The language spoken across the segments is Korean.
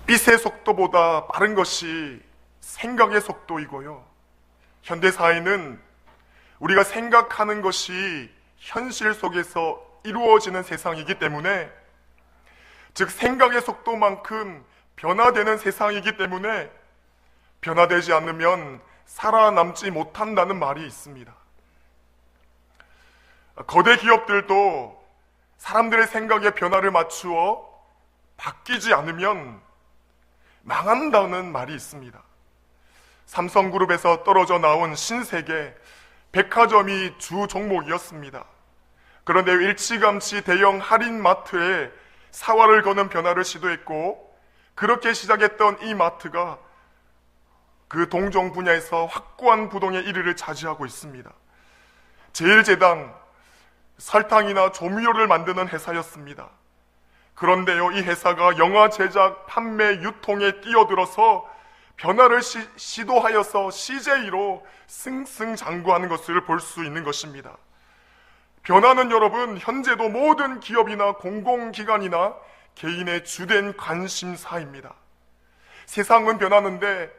빛의 속도보다 빠른 것이 생각의 속도이고요, 현대사회는 우리가 생각하는 것이 현실 속에서 이루어지는 세상이기 때문에, 즉 생각의 속도만큼 변화되는 세상이기 때문에 변화되지 않으면 살아남지 못한다는 말이 있습니다. 거대 기업들도 사람들의 생각에 변화를 맞추어 바뀌지 않으면 망한다는 말이 있습니다. 삼성그룹에서 떨어져 나온 신세계 백화점이 주 종목이었습니다. 그런데 일찌감치 대형 할인마트에 사활을 거는 변화를 시도했고, 그렇게 시작했던 이 마트가 그 동종 분야에서 확고한 부동의 1위를 차지하고 있습니다. 제일제당, 설탕이나 조미료를 만드는 회사였습니다. 그런데요, 이 회사가 영화 제작, 판매, 유통에 뛰어들어서 변화를 시도하여서 CJ로 승승장구하는 것을 볼 수 있는 것입니다. 변화는 여러분, 현재도 모든 기업이나 공공기관이나 개인의 주된 관심사입니다. 세상은 변하는데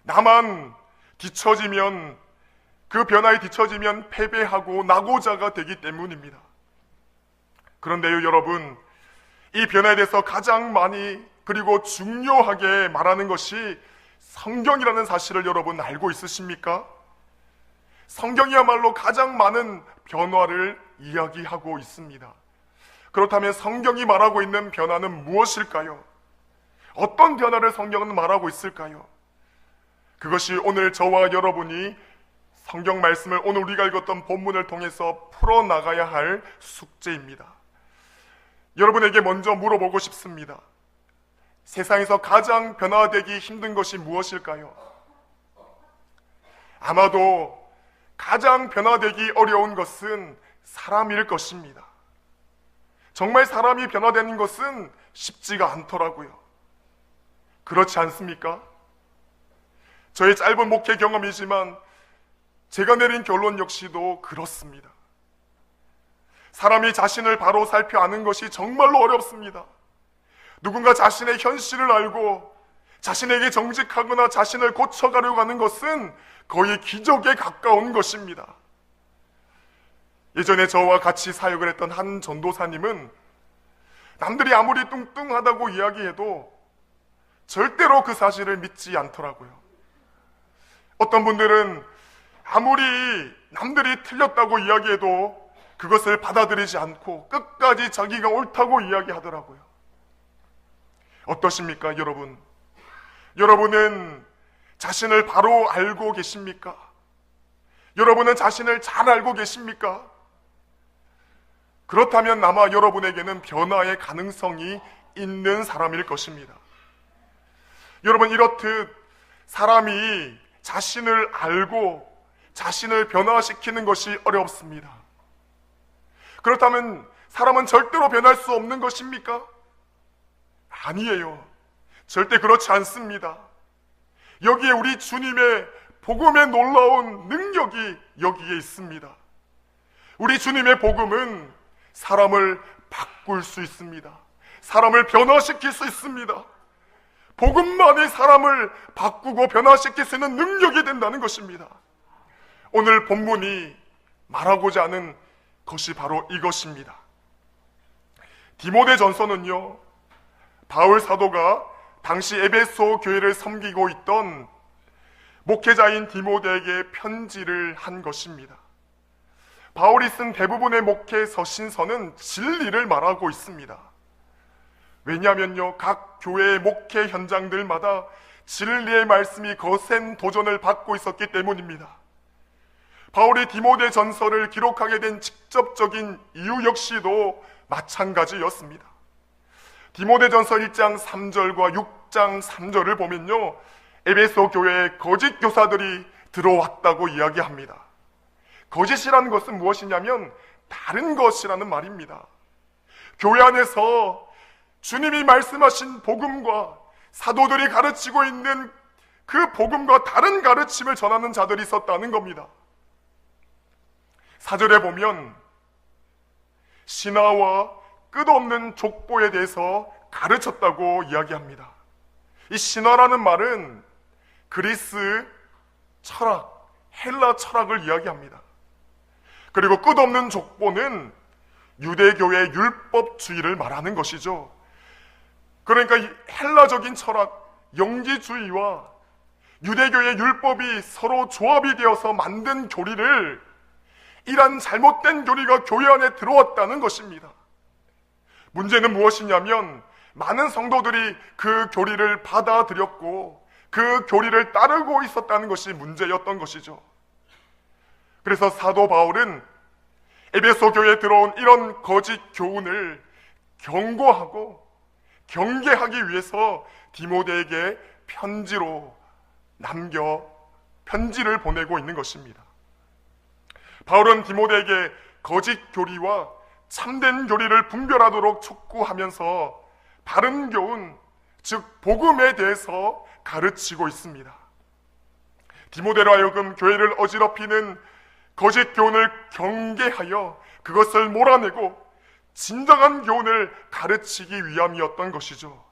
나만 뒤처지면, 그 변화에 뒤처지면 패배하고 낙오자가 되기 때문입니다. 그런데요, 여러분, 이 변화에 대해서 가장 많이 그리고 중요하게 말하는 것이 성경이라는 사실을 여러분 알고 있으십니까? 성경이야말로 가장 많은 변화를 이야기하고 있습니다. 그렇다면 성경이 말하고 있는 변화는 무엇일까요? 어떤 변화를 성경은 말하고 있을까요? 그것이 오늘 저와 여러분이 성경 말씀을 오늘 우리가 읽었던 본문을 통해서 풀어나가야 할 숙제입니다. 여러분에게 먼저 물어보고 싶습니다. 세상에서 가장 변화되기 힘든 것이 무엇일까요? 아마도 가장 변화되기 어려운 것은 사람일 것입니다. 정말 사람이 변화되는 것은 쉽지가 않더라고요. 그렇지 않습니까? 저의 짧은 목회 경험이지만 제가 내린 결론 역시도 그렇습니다. 사람이 자신을 바로 살펴 아는 것이 정말로 어렵습니다. 누군가 자신의 현실을 알고 자신에게 정직하거나 자신을 고쳐가려고 하는 것은 거의 기적에 가까운 것입니다. 예전에 저와 같이 사역을 했던 한 전도사님은 남들이 아무리 뚱뚱하다고 이야기해도 절대로 그 사실을 믿지 않더라고요. 어떤 분들은 아무리 남들이 틀렸다고 이야기해도 그것을 받아들이지 않고 끝까지 자기가 옳다고 이야기하더라고요. 어떠십니까, 여러분? 여러분은 자신을 바로 알고 계십니까? 여러분은 자신을 잘 알고 계십니까? 그렇다면 아마 여러분에게는 변화의 가능성이 있는 사람일 것입니다. 여러분, 이렇듯 사람이 자신을 알고 자신을 변화시키는 것이 어렵습니다. 그렇다면 사람은 절대로 변할 수 없는 것입니까? 아니에요. 절대 그렇지 않습니다. 여기에 우리 주님의 복음의 놀라운 능력이 여기에 있습니다. 우리 주님의 복음은 사람을 바꿀 수 있습니다. 사람을 변화시킬 수 있습니다. 복음만이 사람을 바꾸고 변화시킬 수 있는 능력이 된다는 것입니다. 오늘 본문이 말하고자 하는 것이 바로 이것입니다. 디모데전서는요, 바울 사도가 당시 에베소 교회를 섬기고 있던 목회자인 디모데에게 편지를 한 것입니다. 바울이 쓴 대부분의 목회 서신서는 진리를 말하고 있습니다. 왜냐하면요, 각 교회의 목회 현장들마다 진리의 말씀이 거센 도전을 받고 있었기 때문입니다. 바울이 디모데 전서를 기록하게 된 직접적인 이유 역시도 마찬가지였습니다. 디모데전서 1장 3절과 6장 3절을 보면요, 에베소 교회에 거짓 교사들이 들어왔다고 이야기합니다. 거짓이라는 것은 무엇이냐면 다른 것이라는 말입니다. 교회 안에서 주님이 말씀하신 복음과 사도들이 가르치고 있는 그 복음과 다른 가르침을 전하는 자들이 있었다는 겁니다. 4절에 보면 신화와 끝없는 족보에 대해서 가르쳤다고 이야기합니다. 이 신화라는 말은 그리스 철학, 헬라 철학을 이야기합니다. 그리고 끝없는 족보는 유대교의 율법주의를 말하는 것이죠. 그러니까 이 헬라적인 철학, 영지주의와 유대교의 율법이 서로 조합이 되어서 만든 교리를, 이런 잘못된 교리가 교회 안에 들어왔다는 것입니다. 문제는 무엇이냐면 많은 성도들이 그 교리를 받아들였고 그 교리를 따르고 있었다는 것이 문제였던 것이죠. 그래서 사도 바울은 에베소 교회에 들어온 이런 거짓 교훈을 경고하고 경계하기 위해서 디모데에게 편지를 보내고 있는 것입니다. 바울은 디모데에게 거짓 교리와 참된 교리를 분별하도록 촉구하면서 바른 교훈, 즉 복음에 대해서 가르치고 있습니다. 디모데로 하여금 교회를 어지럽히는 거짓 교훈을 경계하여 그것을 몰아내고 진정한 교훈을 가르치기 위함이었던 것이죠.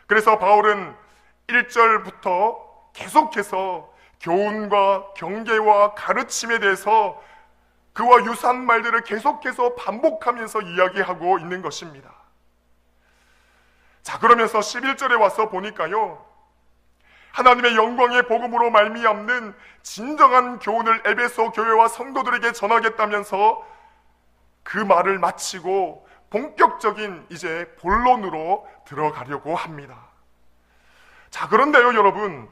그래서 바울은 1절부터 계속해서 교훈과 경계와 가르침에 대해서 그와 유사한 말들을 계속해서 반복하면서 이야기하고 있는 것입니다. 자, 그러면서 11절에 와서 보니까요, 하나님의 영광의 복음으로 말미암는 진정한 교훈을 에베소 교회와 성도들에게 전하겠다면서 그 말을 마치고 본격적인 이제 본론으로 들어가려고 합니다. 자, 그런데요 여러분,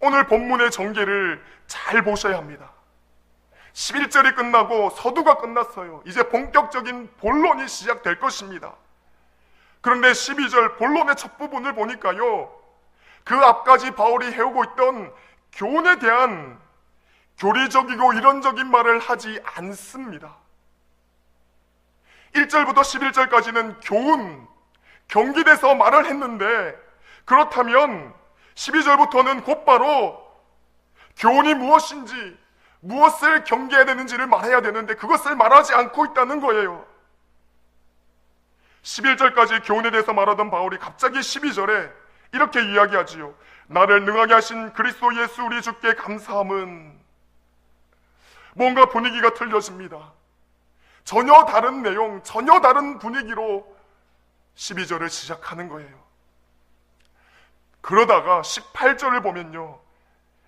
오늘 본문의 전개를 잘 보셔야 합니다. 11절이 끝나고 서두가 끝났어요. 이제 본격적인 본론이 시작될 것입니다. 그런데 12절 본론의 첫 부분을 보니까요, 그 앞까지 바울이 해오고 있던 교훈에 대한 교리적이고 이론적인 말을 하지 않습니다. 1절부터 11절까지는 교훈, 경기돼서 말을 했는데, 그렇다면 12절부터는 곧바로 교훈이 무엇인지, 무엇을 경계해야 되는지를 말해야 되는데 그것을 말하지 않고 있다는 거예요. 11절까지 교훈에 대해서 말하던 바울이 갑자기 12절에 이렇게 이야기하지요. 나를 능하게 하신 그리스도 예수 우리 주께 감사함은. 뭔가 분위기가 틀려집니다. 전혀 다른 내용, 전혀 다른 분위기로 12절을 시작하는 거예요. 그러다가 18절을 보면요,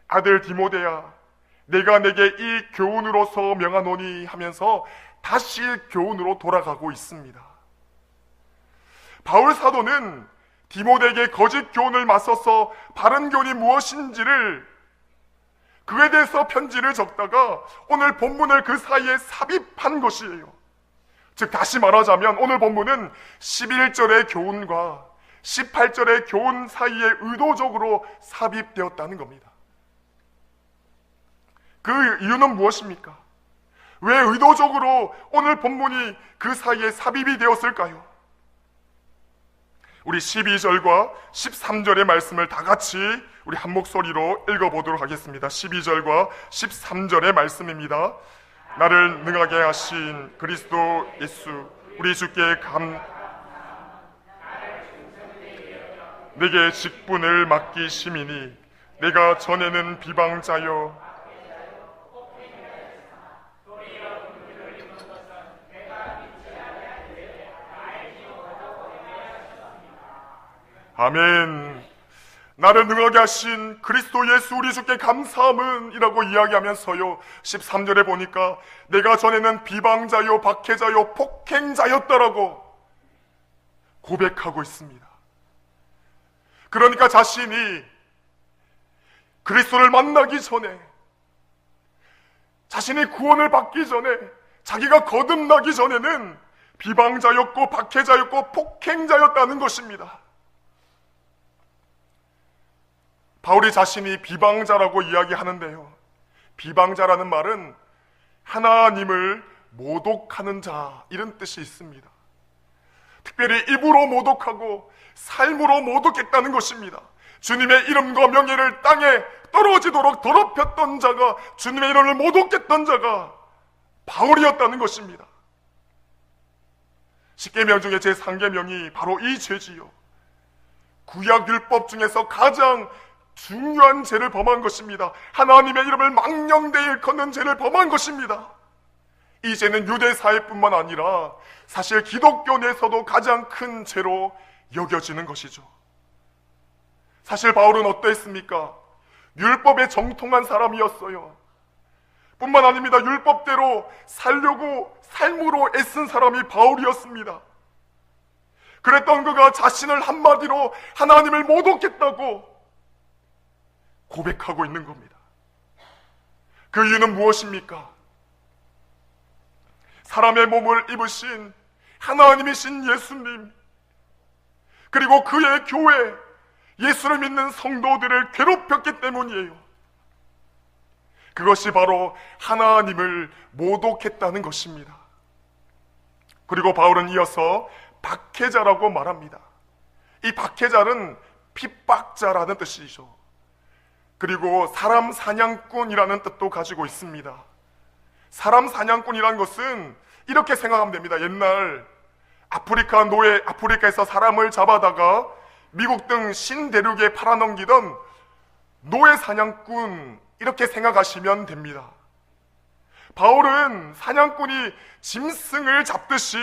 아들 디모데야, 내가 내게 이 교훈으로서 명하노니 하면서 다시 교훈으로 돌아가고 있습니다. 바울 사도는 디모데에게 거짓 교훈을 맞서서 바른 교훈이 무엇인지를, 그에 대해서 편지를 적다가 오늘 본문을 그 사이에 삽입한 것이에요. 즉 다시 말하자면 오늘 본문은 11절의 교훈과 18절의 교훈 사이에 의도적으로 삽입되었다는 겁니다. 그 이유는 무엇입니까? 왜 의도적으로 오늘 본문이 그 사이에 삽입이 되었을까요? 우리 12절과 13절의 말씀을 다 같이 우리 한 목소리로 읽어보도록 하겠습니다. 12절과 13절의 말씀입니다. 나를 능하게 하신 그리스도 예수 우리 주께 내게 직분을 맡기심이니 내가 전에는 비방자요 아멘. 나를 능하게 하신 그리스도 예수 우리 주께 감사함은 이라고 이야기하면서요, 13절에 보니까 내가 전에는 비방자요 박해자요 폭행자였다라고 고백하고 있습니다. 그러니까 자신이 그리스도를 만나기 전에, 자신이 구원을 받기 전에, 자기가 거듭나기 전에는 비방자였고 박해자였고 폭행자였다는 것입니다. 바울이 자신이 비방자라고 이야기하는데요, 비방자라는 말은 하나님을 모독하는 자, 이런 뜻이 있습니다. 특별히 입으로 모독하고 삶으로 모독했다는 것입니다. 주님의 이름과 명예를 땅에 떨어지도록 더럽혔던 자가, 주님의 이름을 모독했던 자가 바울이었다는 것입니다. 10계명 중에 제3계명이 바로 이 죄지요. 구약 율법 중에서 가장 중요한 죄를 범한 것입니다. 하나님의 이름을 망령되이 일컫는 죄를 범한 것입니다. 이 죄는 유대사회뿐만 아니라 사실 기독교 내에서도 가장 큰 죄로 여겨지는 것이죠. 사실 바울은 어떠했습니까? 율법에 정통한 사람이었어요. 뿐만 아닙니다. 율법대로 살려고 삶으로 애쓴 사람이 바울이었습니다. 그랬던 그가 자신을 한마디로 하나님을 모독했다고 고백하고 있는 겁니다. 그 이유는 무엇입니까? 사람의 몸을 입으신 하나님이신 예수님, 그리고 그의 교회, 예수를 믿는 성도들을 괴롭혔기 때문이에요. 그것이 바로 하나님을 모독했다는 것입니다. 그리고 바울은 이어서 박해자라고 말합니다. 이 박해자는 핍박자라는 뜻이죠. 그리고 사람 사냥꾼이라는 뜻도 가지고 있습니다. 사람 사냥꾼이라는 것은 이렇게 생각하면 됩니다. 옛날 아프리카에서 사람을 잡아다가 미국 등 신대륙에 팔아넘기던 노예 사냥꾼, 이렇게 생각하시면 됩니다. 바울은 사냥꾼이 짐승을 잡듯이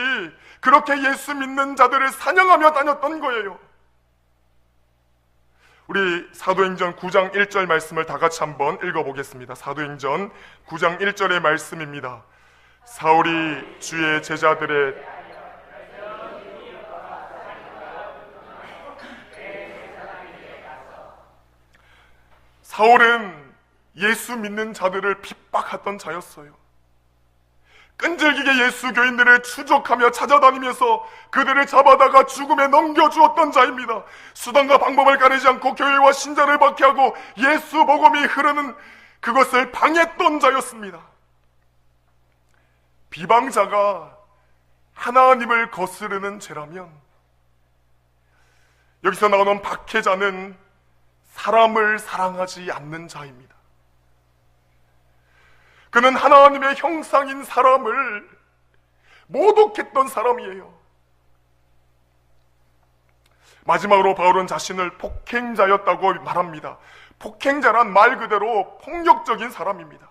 그렇게 예수 믿는 자들을 사냥하며 다녔던 거예요. 우리 사도행전 9장 1절 말씀을 다 같이 한번 읽어보겠습니다. 사도행전 9장 1절의 말씀입니다. 사울이 주의 제자들의 사울은 예수 믿는 자들을 핍박하던 자였어요. 끈질기게 예수 교인들을 추적하며 찾아다니면서 그들을 잡아다가 죽음에 넘겨주었던 자입니다. 수단과 방법을 가리지 않고 교회와 신자를 박해하고 예수 복음이 흐르는 그것을 방해했던 자였습니다. 비방자가 하나님을 거스르는 죄라면, 여기서 나오는 박해자는 사람을 사랑하지 않는 자입니다. 그는 하나님의 형상인 사람을 모독했던 사람이에요. 마지막으로 바울은 자신을 폭행자였다고 말합니다. 폭행자란 말 그대로 폭력적인 사람입니다.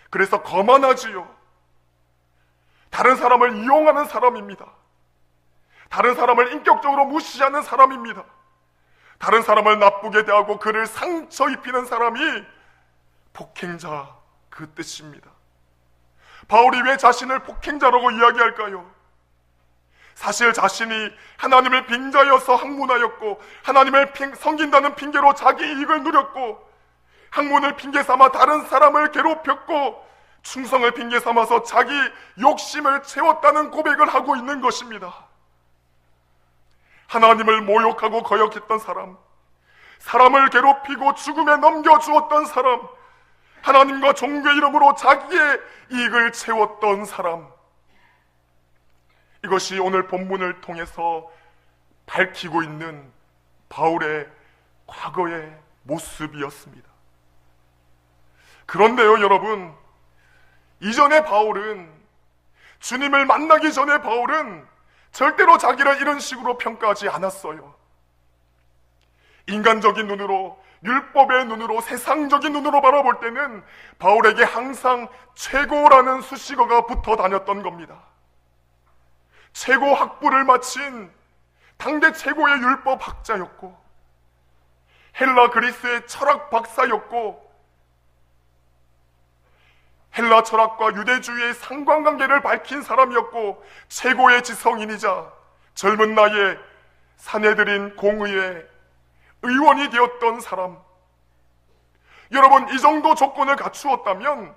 그래서 거만하지요. 다른 사람을 이용하는 사람입니다. 다른 사람을 인격적으로 무시하는 사람입니다. 다른 사람을 나쁘게 대하고 그를 상처 입히는 사람이 폭행자, 그 뜻입니다. 바울이 왜 자신을 폭행자라고 이야기할까요? 사실 자신이 하나님을 빙자여서 학문하였고, 하나님을 섬긴다는 핑계로 자기 이익을 누렸고, 학문을 핑계 삼아 다른 사람을 괴롭혔고, 충성을 핑계 삼아서 자기 욕심을 채웠다는 고백을 하고 있는 것입니다. 하나님을 모욕하고 거역했던 사람, 사람을 괴롭히고 죽음에 넘겨주었던 사람, 하나님과 종교의 이름으로 자기의 이익을 채웠던 사람, 이것이 오늘 본문을 통해서 밝히고 있는 바울의 과거의 모습이었습니다. 그런데요, 여러분, 이전에 바울은, 주님을 만나기 전에 바울은 절대로 자기를 이런 식으로 평가하지 않았어요. 인간적인 눈으로, 율법의 눈으로, 세상적인 눈으로 바라볼 때는 바울에게 항상 최고라는 수식어가 붙어 다녔던 겁니다. 최고 학부를 마친 당대 최고의 율법 학자였고, 헬라 그리스의 철학 박사였고, 헬라 철학과 유대주의의 상관관계를 밝힌 사람이었고, 최고의 지성인이자 젊은 나이에 사내들인 공의의 의원이 되었던 사람. 여러분, 이 정도 조건을 갖추었다면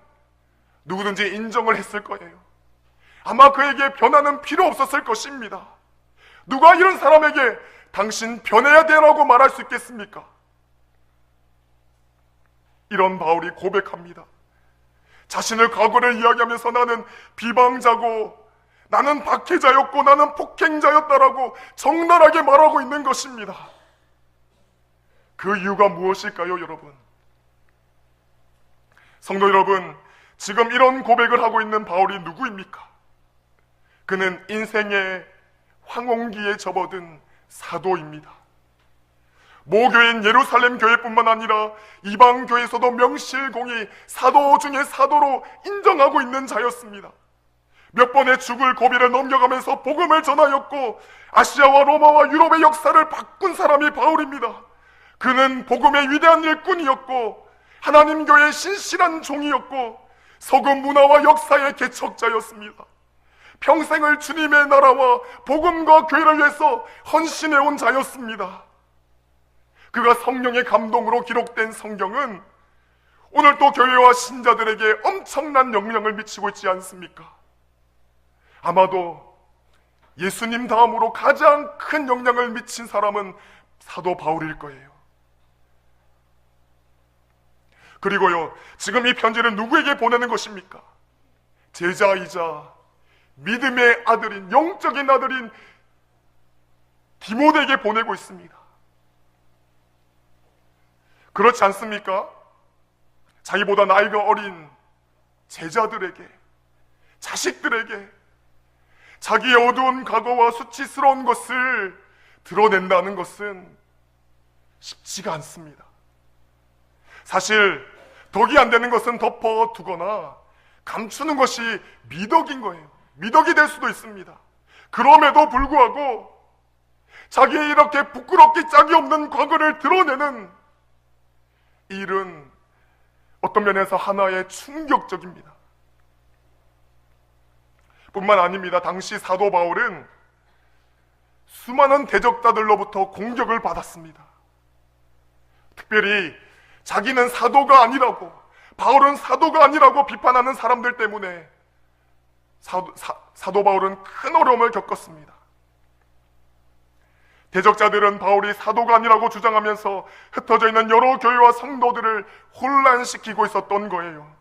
누구든지 인정을 했을 거예요. 아마 그에게 변화는 필요 없었을 것입니다. 누가 이런 사람에게 당신 변해야 돼라고 말할 수 있겠습니까? 이런 바울이 고백합니다. 자신의 과거를 이야기하면서 나는 비방자고, 나는 박해자였고, 나는 폭행자였다라고 적나라하게 말하고 있는 것입니다. 그 이유가 무엇일까요, 여러분? 성도 여러분, 지금 이런 고백을 하고 있는 바울이 누구입니까? 그는 인생의 황혼기에 접어든 사도입니다. 모교인 예루살렘 교회뿐만 아니라 이방 교회에서도 명실공히 사도 중에 사도로 인정하고 있는 자였습니다. 몇 번의 죽을 고비를 넘겨가면서 복음을 전하였고 아시아와 로마와 유럽의 역사를 바꾼 사람이 바울입니다. 그는 복음의 위대한 일꾼이었고 하나님 교회의 신실한 종이었고 서구 문화와 역사의 개척자였습니다. 평생을 주님의 나라와 복음과 교회를 위해서 헌신해온 자였습니다. 그가 성령의 감동으로 기록된 성경은 오늘 또 교회와 신자들에게 엄청난 영향을 미치고 있지 않습니까? 아마도 예수님 다음으로 가장 큰 영향을 미친 사람은 사도 바울일 거예요. 그리고요, 지금 이 편지를 누구에게 보내는 것입니까? 제자이자 믿음의 아들인, 영적인 아들인 디모데에게 보내고 있습니다. 그렇지 않습니까? 자기보다 나이가 어린 제자들에게, 자식들에게 자기의 어두운 과거와 수치스러운 것을 드러낸다는 것은 쉽지가 않습니다. 사실 덕이 안 되는 것은 덮어두거나 감추는 것이 미덕인 거예요. 미덕이 될 수도 있습니다. 그럼에도 불구하고 자기의 이렇게 부끄럽기 짝이 없는 과거를 드러내는 일은 어떤 면에서 하나의 충격적입니다. 뿐만 아닙니다. 당시 사도 바울은 수많은 대적자들로부터 공격을 받았습니다. 특별히 자기는 사도가 아니라고, 바울은 사도가 아니라고 비판하는 사람들 때문에 사도 바울은 큰 어려움을 겪었습니다. 대적자들은 바울이 사도가 아니라고 주장하면서 흩어져 있는 여러 교회와 성도들을 혼란시키고 있었던 거예요.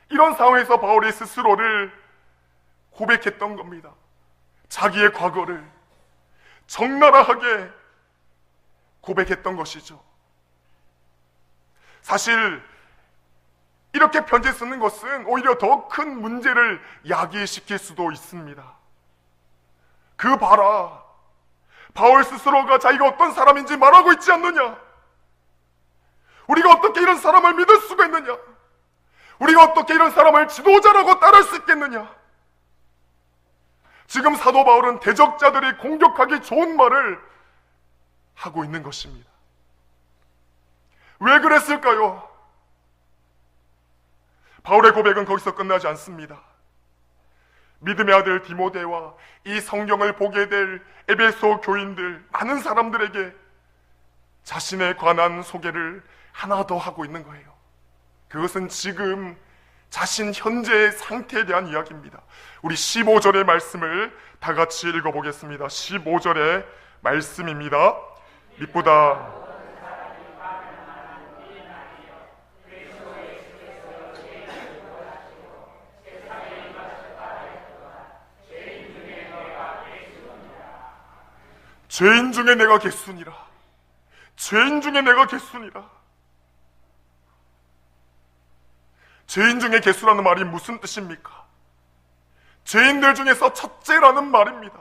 이런 상황에서 바울이 스스로를 고백했던 겁니다. 자기의 과거를 적나라하게 고백했던 것이죠. 사실 이렇게 편지 쓰는 것은 오히려 더 큰 문제를 야기시킬 수도 있습니다. 그 봐라, 바울 스스로가 자기가 어떤 사람인지 말하고 있지 않느냐? 우리가 어떻게 이런 사람을 믿을 수가 있느냐? 우리가 어떻게 이런 사람을 지도자라고 따를 수 있겠느냐? 지금 사도 바울은 대적자들이 공격하기 좋은 말을 하고 있는 것입니다. 왜 그랬을까요? 바울의 고백은 거기서 끝나지 않습니다. 믿음의 아들 디모데와 이 성경을 보게 될 에베소 교인들, 많은 사람들에게 자신에 관한 소개를 하나 더 하고 있는 거예요. 그것은 지금 자신 현재의 상태에 대한 이야기입니다. 우리 15절의 말씀을 다 같이 읽어보겠습니다. 15절의 말씀입니다. 믿보다 죄인 중에 내가 객순이라. 죄인 중에 내가 객순이라. 죄인 중에 객수라는 말이 무슨 뜻입니까? 죄인들 중에서 첫째라는 말입니다.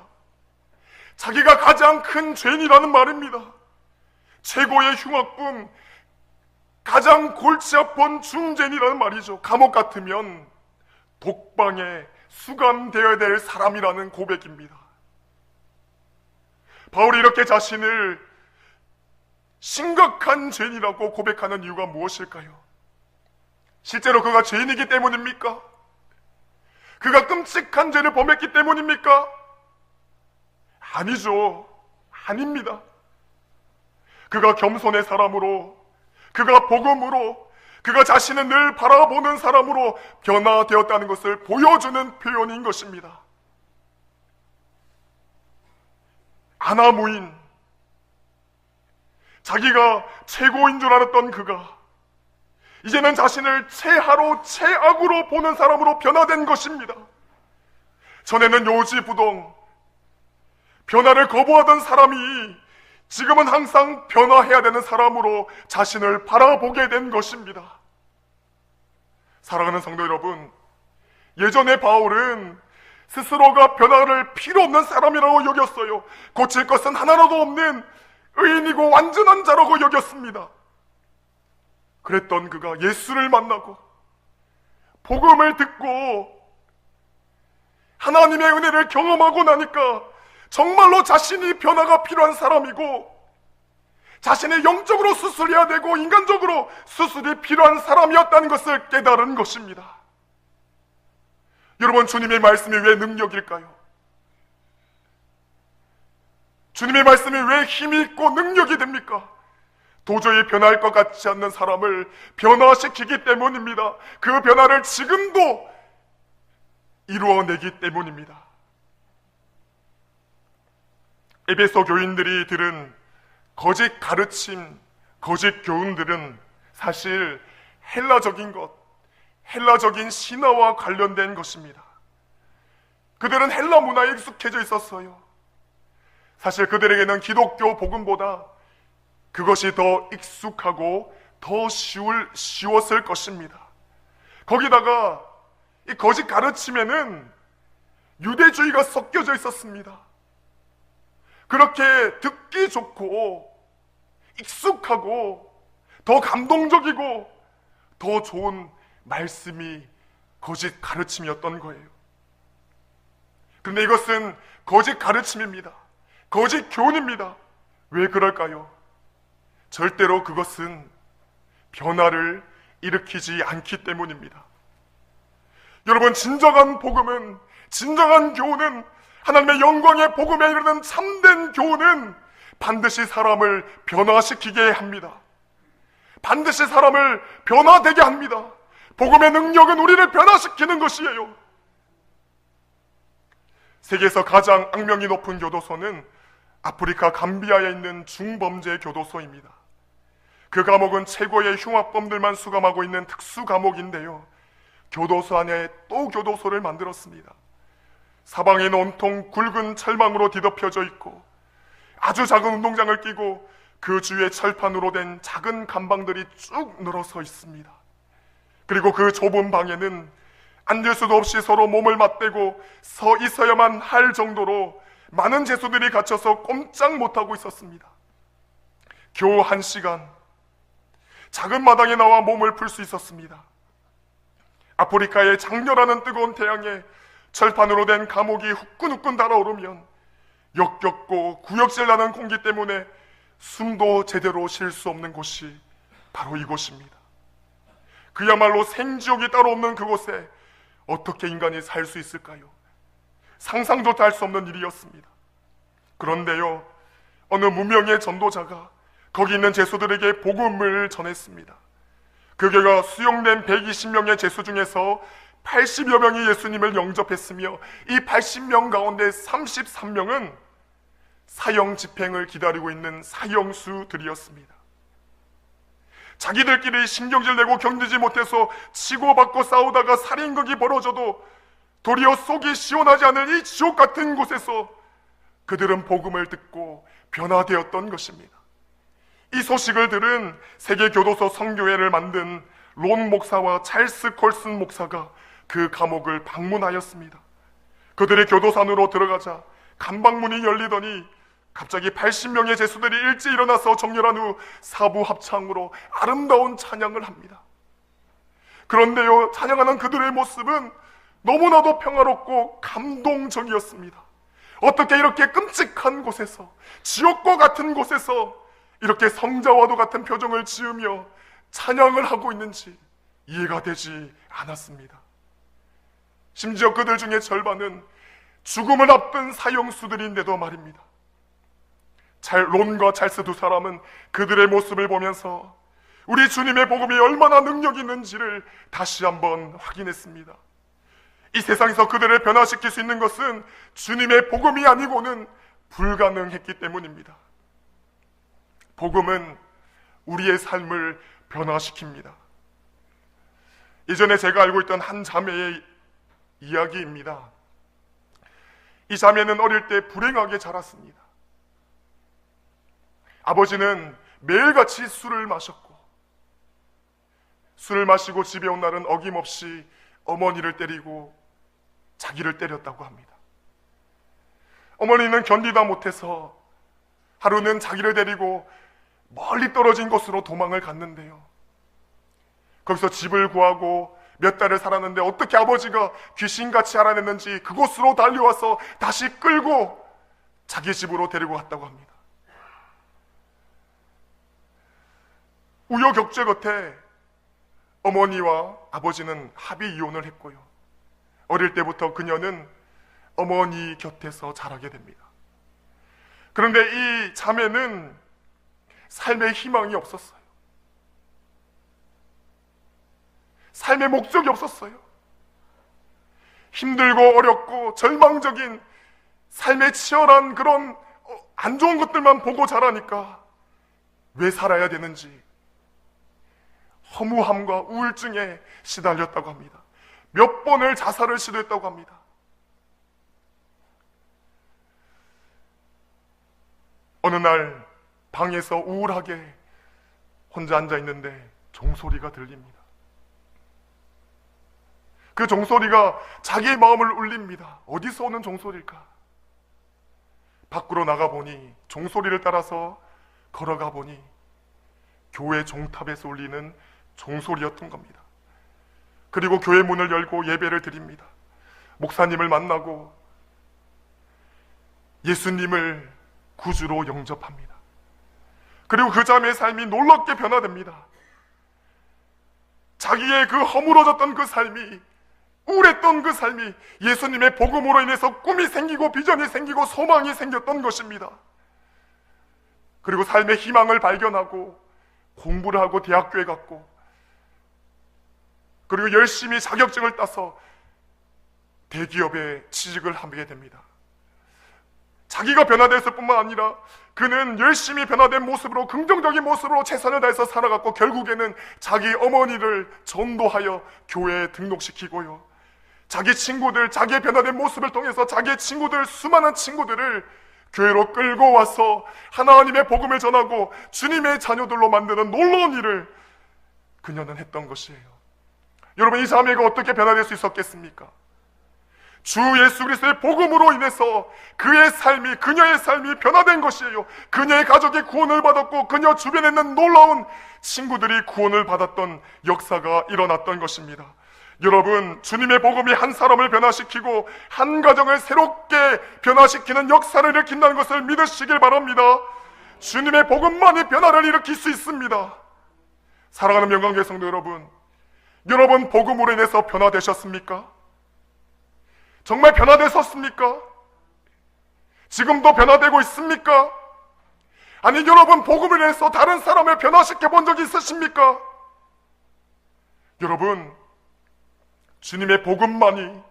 자기가 가장 큰 죄인이라는 말입니다. 최고의 흉악범, 가장 골치 아픈 중죄인이라는 말이죠. 감옥 같으면 독방에 수감되어야 될 사람이라는 고백입니다. 바울이 이렇게 자신을 심각한 죄인이라고 고백하는 이유가 무엇일까요? 실제로 그가 죄인이기 때문입니까? 그가 끔찍한 죄를 범했기 때문입니까? 아니죠. 아닙니다. 그가 겸손의 사람으로, 그가 복음으로, 그가 자신을 늘 바라보는 사람으로 변화되었다는 것을 보여주는 표현인 것입니다. 아나무인, 자기가 최고인 줄 알았던 그가 이제는 자신을 최하로 최악으로 보는 사람으로 변화된 것입니다. 전에는 요지부동 변화를 거부하던 사람이 지금은 항상 변화해야 되는 사람으로 자신을 바라보게 된 것입니다. 사랑하는 성도 여러분, 예전에 바울은 스스로가 변화를 필요 없는 사람이라고 여겼어요. 고칠 것은 하나라도 없는 의인이고 완전한 자라고 여겼습니다. 그랬던 그가 예수를 만나고 복음을 듣고 하나님의 은혜를 경험하고 나니까 정말로 자신이 변화가 필요한 사람이고 자신이 영적으로 수술해야 되고 인간적으로 수술이 필요한 사람이었다는 것을 깨달은 것입니다. 여러분, 주님의 말씀이 왜 능력일까요? 주님의 말씀이 왜 힘이 있고 능력이 됩니까? 도저히 변할 것 같지 않는 사람을 변화시키기 때문입니다. 그 변화를 지금도 이루어내기 때문입니다. 에베소 교인들이 들은 거짓 가르침, 거짓 교훈들은 사실 헬라적인 것, 헬라적인 신화와 관련된 것입니다. 그들은 헬라 문화에 익숙해져 있었어요. 사실 그들에게는 기독교 복음보다 그것이 더 익숙하고 더 쉬웠을 것입니다. 거기다가 이 거짓 가르침에는 유대주의가 섞여져 있었습니다. 그렇게 듣기 좋고 익숙하고 더 감동적이고 더 좋은 말씀이 거짓 가르침이었던 거예요. 그런데 이것은 거짓 가르침입니다. 거짓 교훈입니다. 왜 그럴까요? 절대로 그것은 변화를 일으키지 않기 때문입니다. 여러분, 진정한 복음은, 진정한 교훈은, 하나님의 영광의 복음에 이르는 참된 교훈은 반드시 사람을 변화시키게 합니다. 반드시 사람을 변화되게 합니다. 복음의 능력은 우리를 변화시키는 것이에요. 세계에서 가장 악명이 높은 교도소는 아프리카 감비아에 있는 중범죄 교도소입니다. 그 감옥은 최고의 흉악범들만 수감하고 있는 특수 감옥인데요, 교도소 안에 또 교도소를 만들었습니다. 사방에는 온통 굵은 철망으로 뒤덮여져 있고 아주 작은 운동장을 끼고 그 주위에 철판으로 된 작은 감방들이 쭉 늘어서 있습니다. 그리고 그 좁은 방에는 앉을 수도 없이 서로 몸을 맞대고 서 있어야만 할 정도로 많은 죄수들이 갇혀서 꼼짝 못하고 있었습니다. 겨우 1시간 작은 마당에 나와 몸을 풀 수 있었습니다. 아프리카의 장렬하는 뜨거운 태양에 철판으로 된 감옥이 후끈후끈 달아오르면 역겹고 구역질나는 공기 때문에 숨도 제대로 쉴 수 없는 곳이 바로 이곳입니다. 그야말로 생지옥이 따로 없는 그곳에 어떻게 인간이 살 수 있을까요? 상상조차 할 수 없는 일이었습니다. 그런데요, 어느 무명의 전도자가 거기 있는 죄수들에게 복음을 전했습니다. 그 결과 수용된 120명의 죄수 중에서 80여 명이 예수님을 영접했으며 이 80명 가운데 33명은 사형 집행을 기다리고 있는 사형수들이었습니다. 자기들끼리 신경질 내고 견디지 못해서 치고받고 싸우다가 살인극이 벌어져도 도리어 속이 시원하지 않을 이 지옥 같은 곳에서 그들은 복음을 듣고 변화되었던 것입니다. 이 소식을 들은 세계교도소 선교회를 만든 론 목사와 찰스 콜슨 목사가 그 감옥을 방문하였습니다. 그들의 교도소 안으로 들어가자 감방문이 열리더니 갑자기 80명의 죄수들이 일찍 일어나서 정렬한 후 사부 합창으로 아름다운 찬양을 합니다. 그런데요, 찬양하는 그들의 모습은 너무나도 평화롭고 감동적이었습니다. 어떻게 이렇게 끔찍한 곳에서, 지옥과 같은 곳에서 이렇게 성자와도 같은 표정을 지으며 찬양을 하고 있는지 이해가 되지 않았습니다. 심지어 그들 중에 절반은 죽음을 앞둔 사형수들인데도 말입니다. 론과 찰스 두 사람은 그들의 모습을 보면서 우리 주님의 복음이 얼마나 능력이 있는지를 다시 한번 확인했습니다. 이 세상에서 그들을 변화시킬 수 있는 것은 주님의 복음이 아니고는 불가능했기 때문입니다. 복음은 우리의 삶을 변화시킵니다. 이전에 제가 알고 있던 한 자매의 이야기입니다. 이 자매는 어릴 때 불행하게 자랐습니다. 아버지는 매일같이 술을 마셨고, 술을 마시고 집에 온 날은 어김없이 어머니를 때리고 자기를 때렸다고 합니다. 어머니는 견디다 못해서 하루는 자기를 데리고 멀리 떨어진 곳으로 도망을 갔는데요. 거기서 집을 구하고 몇 달을 살았는데 어떻게 아버지가 귀신같이 알아냈는지 그곳으로 달려와서 다시 끌고 자기 집으로 데리고 갔다고 합니다. 우여곡절 끝에 어머니와 아버지는 합의 이혼을 했고요. 어릴 때부터 그녀는 어머니 곁에서 자라게 됩니다. 그런데 이 자매는 삶의 희망이 없었어요. 삶의 목적이 없었어요. 힘들고 어렵고 절망적인 삶의 치열한 그런 안 좋은 것들만 보고 자라니까 왜 살아야 되는지 허무함과 우울증에 시달렸다고 합니다. 몇 번을 자살을 시도했다고 합니다. 어느 날 방에서 우울하게 혼자 앉아 있는데 종소리가 들립니다. 그 종소리가 자기의 마음을 울립니다. 어디서 오는 종소리일까? 밖으로 나가보니, 종소리를 따라서 걸어가 보니 교회 종탑에서 울리는 종소리였던 겁니다. 그리고 교회 문을 열고 예배를 드립니다. 목사님을 만나고 예수님을 구주로 영접합니다. 그리고 그 자매의 삶이 놀랍게 변화됩니다. 자기의 그 허물어졌던 그 삶이, 우울했던 그 삶이 예수님의 복음으로 인해서 꿈이 생기고 비전이 생기고 소망이 생겼던 것입니다. 그리고 삶의 희망을 발견하고 공부를 하고 대학교에 갔고, 그리고 열심히 자격증을 따서 대기업에 취직을 하게 됩니다. 자기가 변화됐을 뿐만 아니라 그는 열심히 변화된 모습으로, 긍정적인 모습으로 최선을 다해서 살아갔고, 결국에는 자기 어머니를 전도하여 교회에 등록시키고요, 자기 친구들, 자기의 변화된 모습을 통해서 자기의 친구들, 수많은 친구들을 교회로 끌고 와서 하나님의 복음을 전하고 주님의 자녀들로 만드는 놀라운 일을 그녀는 했던 것이에요. 여러분, 이 자매가 어떻게 변화될 수 있었겠습니까? 주 예수 그리스도의 복음으로 인해서 그의 삶이, 그녀의 삶이 변화된 것이에요. 그녀의 가족이 구원을 받았고 그녀 주변에 있는 놀라운 친구들이 구원을 받았던 역사가 일어났던 것입니다. 여러분, 주님의 복음이 한 사람을 변화시키고 한 가정을 새롭게 변화시키는 역사를 일으킨다는 것을 믿으시길 바랍니다. 주님의 복음만이 변화를 일으킬 수 있습니다. 사랑하는 영광교회 성도 여러분, 여러분 복음으로 인해서 변화되셨습니까? 정말 변화되셨습니까? 지금도 변화되고 있습니까? 아니, 여러분 복음을 인해서 다른 사람을 변화시켜 본 적이 있으십니까? 여러분, 주님의 복음만이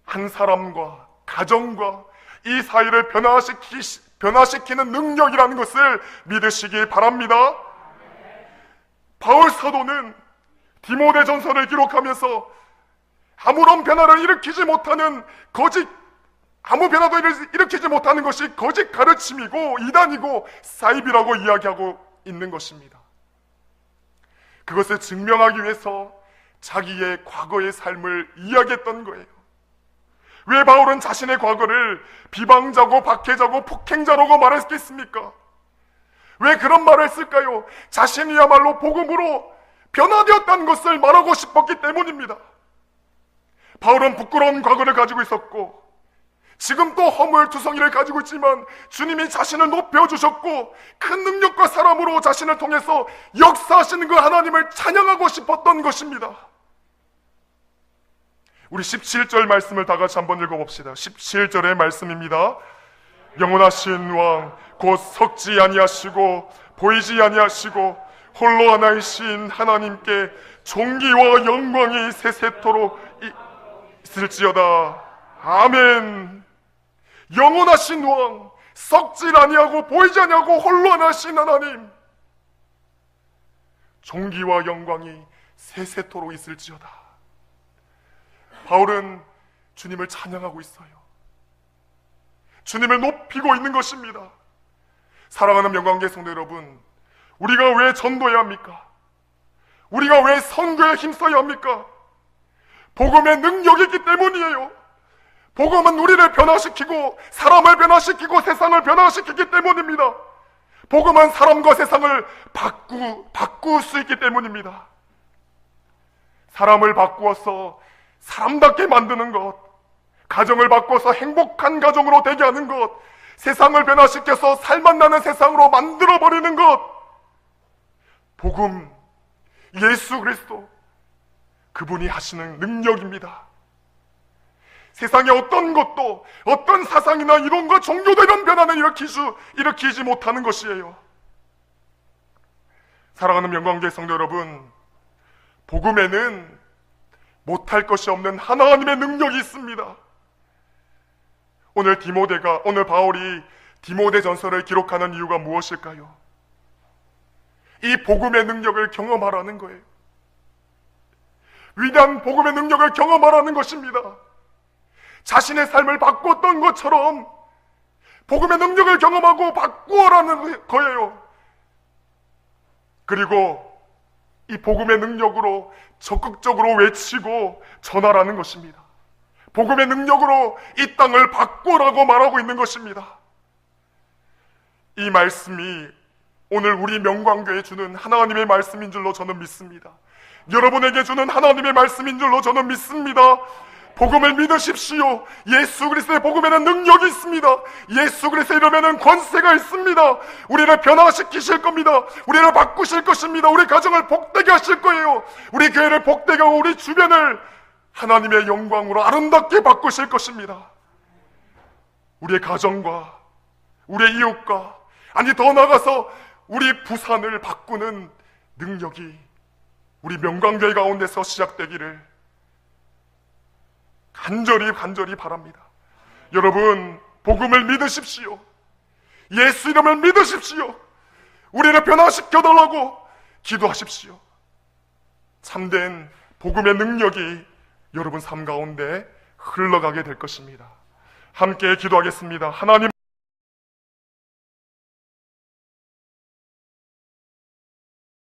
한 사람과 가정과 이 사회를 변화시키는 능력이라는 것을 믿으시기 바랍니다. 바울 사도는 디모데전서를 기록하면서 아무런 변화를 일으키지 못하는 아무 변화도 일으키지 못하는 것이 거짓 가르침이고 이단이고 사입이라고 이야기하고 있는 것입니다. 그것을 증명하기 위해서 자기의 과거의 삶을 이야기했던 거예요. 왜 바울은 자신의 과거를 비방자고 박해자고 폭행자라고 말했겠습니까? 왜 그런 말을 쓸까요? 자신이야말로 복음으로 변화되었다는 것을 말하고 싶었기 때문입니다. 바울은 부끄러운 과거를 가지고 있었고 지금 또 허물투성이를 가지고 있지만 주님이 자신을 높여주셨고 큰 능력과 사람으로 자신을 통해서 역사하시는 그 하나님을 찬양하고 싶었던 것입니다. 우리 17절 말씀을 다 같이 한번 읽어봅시다. 17절의 말씀입니다. 영원하신 왕 곧 섞지 아니하시고 보이지 아니하시고 홀로 하나이신 하나님께 존귀와 영광이 세세토록 있을지어다. 아멘. 영원하신 왕, 썩질 아니하고 보이지 아니하고 홀로 하나이신 하나님, 존귀와 영광이 세세토록 있을지어다. 바울은 주님을 찬양하고 있어요. 주님을 높이고 있는 것입니다. 사랑하는 영광교회 성도 여러분, 우리가 왜 전도해야 합니까? 우리가 왜 선교에 힘써야 합니까? 복음의 능력이 있기 때문이에요. 복음은 우리를 변화시키고 사람을 변화시키고 세상을 변화시키기 때문입니다. 복음은 사람과 세상을 바꿀 수 있기 때문입니다. 사람을 바꾸어서 사람답게 만드는 것, 가정을 바꿔서 행복한 가정으로 되게 하는 것, 세상을 변화시켜서 살맛나는 세상으로 만들어버리는 것, 복음, 예수 그리스도, 그분이 하시는 능력입니다. 세상에 어떤 것도, 어떤 사상이나 이론과 종교도 이런 변화는 일으키지 못하는 것이에요. 사랑하는 명광교회 성도 여러분, 복음에는 못할 것이 없는 하나님의 능력이 있습니다. 오늘 바울이 디모데 전서를 기록하는 이유가 무엇일까요? 이 복음의 능력을 경험하라는 거예요. 위대한 복음의 능력을 경험하라는 것입니다. 자신의 삶을 바꿨던 것처럼 복음의 능력을 경험하고 바꾸어라는 거예요. 그리고 이 복음의 능력으로 적극적으로 외치고 전하라는 것입니다. 복음의 능력으로 이 땅을 바꾸라고 말하고 있는 것입니다. 이 말씀이 오늘 우리 명광교회에 주는 하나님의 말씀인 줄로 저는 믿습니다. 여러분에게 주는 하나님의 말씀인 줄로 저는 믿습니다. 복음을 믿으십시오. 예수 그리스도의 복음에는 능력이 있습니다. 예수 그리스도의 이름에는 권세가 있습니다. 우리를 변화시키실 겁니다. 우리를 바꾸실 것입니다. 우리 가정을 복되게 하실 거예요. 우리 교회를 복되게 하고 우리 주변을 하나님의 영광으로 아름답게 바꾸실 것입니다. 우리의 가정과 우리의 이웃과, 아니 더 나아가서 우리 부산을 바꾸는 능력이 우리 명광교회 가운데서 시작되기를 간절히 바랍니다. 여러분, 복음을 믿으십시오. 예수 이름을 믿으십시오. 우리를 변화시켜달라고 기도하십시오. 참된 복음의 능력이 여러분 삶 가운데 흘러가게 될 것입니다. 함께 기도하겠습니다. 하나님,